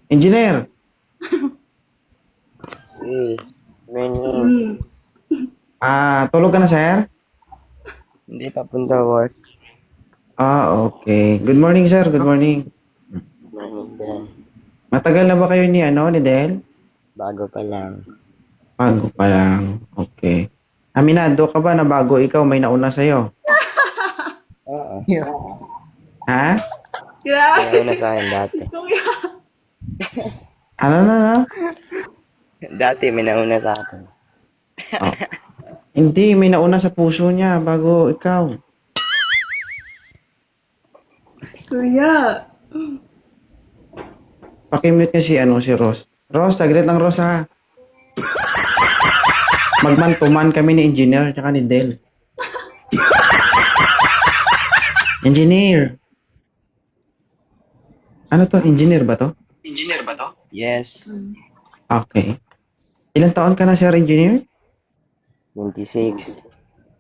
Engineer, Morning. tulog ka na, sir? Hindi papunta work. Okay. Good morning, sir. Good morning. Morning din. Matagal na ba kayo ni Del? Bago pa lang. Bago pa lang. Okay. Aminado ka ba na bago ikaw may nauna sa'yo? Oo. Ha? Grabe. May nauna sa akin dati. Kuya. Ano na? Dati may nauna sa akin. Oh. Hindi, may nauna sa puso niya bago ikaw. Kuya. Pakimute niya si Ross. Ross, saglit lang, Ross, ha? Magman-tuman kami ni Engineer at ni Del. Engineer. Ano to? Engineer ba to? Yes. Okay. Ilang taon ka na, Sir Engineer? 26.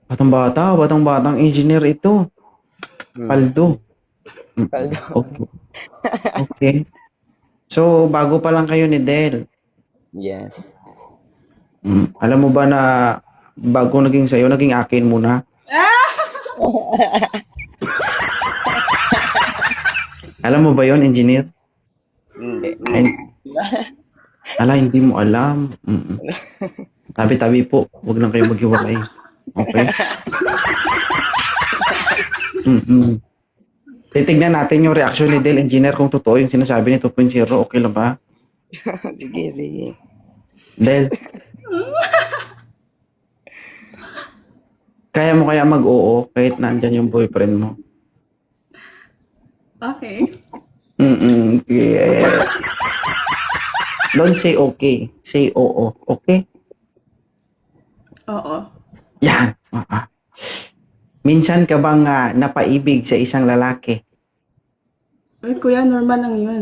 Batang-batang engineer ito. Paldo. Paldo. Okay. Okay. So, bago pa lang kayo ni Del. Yes. Alam mo ba na bago naging sa'yo, naging akin muna? Alam mo ba yon, engineer? Hindi. Hindi mo alam. Tabi-tabi po. Huwag lang kayo maghiwalay. Okay? Titignan natin yung reaction ni Del, engineer, kung totoo yung sinasabi ni 2.0. Okay lang ba? Sige. Del. Kaya mo kaya mag-oo kahit nandyan yung boyfriend mo? Okay. Yeah. Don't say okay. Say oo. Okay? Oo. Yan. Minsan ka bang napaibig sa isang lalaki? Uy, kuya, normal lang yun.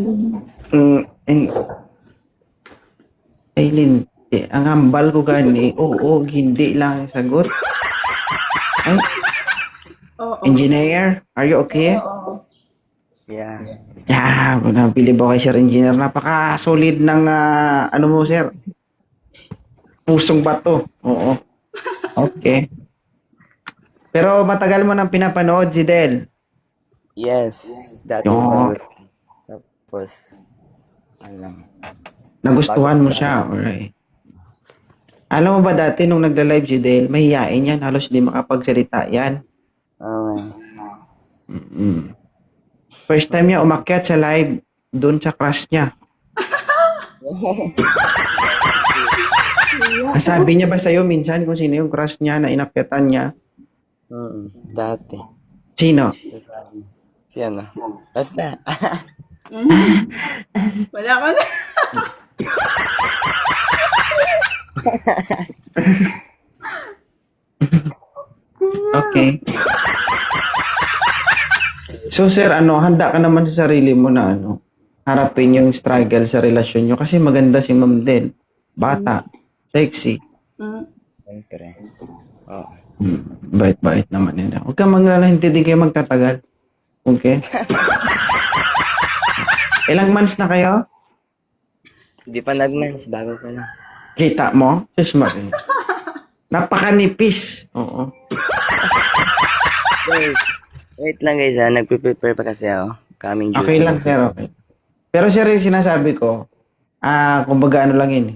Aileen, ang hambal ko gani, oo, hindi lang ang sagot. Ay, Oo. engineer, are you okay? Oo. Yeah. Yeah, nabilib ako kay Sir Engineer. Napaka-solid ng, ano mo, sir? Pusong bato. Oo. Okay. Pero matagal mo nang pinapanood si Del. Yes. Dati Oo. Tapos, alam. Nagustuhan mo siya. Alright. Alam mo ba dati nung nagla-live si Del, mahihain yan. Halos di makapagsalita yan. First time niya umakyat sa live doon sa crush niya. Sabi niya ba sa'yo minsan kung sino yung crush niya na inakyatan niya? Dati. Sino? Si ano? Basta. Wala ka na. Okay. So sir, handa ka naman sa sarili mo na harapin yung struggle sa relasyon nyo kasi maganda si Ma'am Del. Bata, sexy. Siyempre. Oo. Bait-bait naman yun. Huwag kang maglala, hindi din kayo magtatagal. Okay? Ilang months na kayo? Hindi pa nag-mens, bago pa lang. Kita mo? Sus Marie. Napakanipis. Oo. Wait lang guys, nagpe-prepare pa kasi ako. Coming June. Okay lang, sir. Okay. Pero sir, yung sinasabi ko, kumbaga lang yun.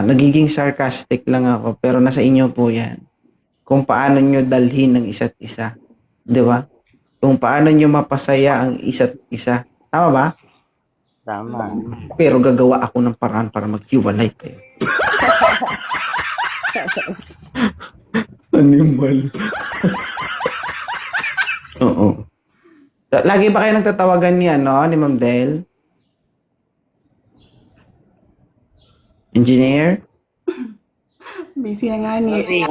Nagiging sarcastic lang ako, pero nasa inyo po yan. Kung paano nyo dalhin ng isa't isa. Di ba? Kung paano nyo mapasaya ang isa't isa. Tama ba? Tama. Pero gagawa ako ng paraan para maghiwalay kayo. Animal. Oo. Lagi ba kayo nagtatawagan niya, ni Ma'am Del? Engineer? Busy na nga ni.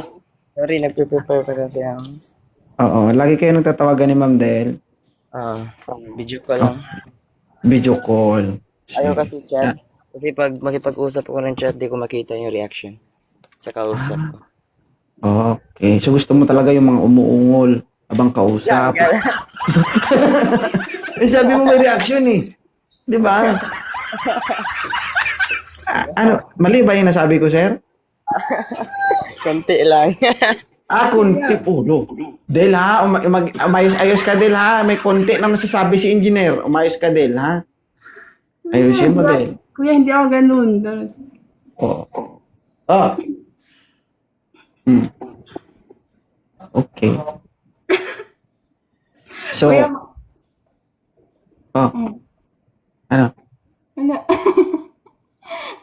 Sorry, nagpe-prepare pa kasi ako. Oo. Lagi kayo nagtatawagan ni Ma'am Del? Video ko lang. Video call. Ayaw kasi chat. Kasi pag makipag-usap ako ng chat, di ko makita yung reaction sa kausap ko. Okay. So gusto mo talaga yung mga umuungol habang kausap. Sabi mo may reaction eh. Di ba? Ano, mali ba yung nasabi ko, sir? Konti lang. Konti ulo. Del ha, umayos-ayos ka Del ha. May konti na nasasabi si engineer. Umayos ka Del ha. Ayusin mo Del. Kuya, hindi ako ganun. Oo. Oh. Hmm. Okay. So, Kuya, oh, ano? ano?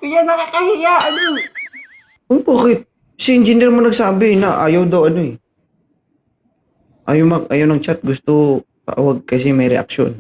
Kuya, nakakahiya. Ano? Bakit? Si engineer mo nagsabi na ayaw daw ano eh. Ayaw ng chat. Gusto tawag kasi may reaksyon.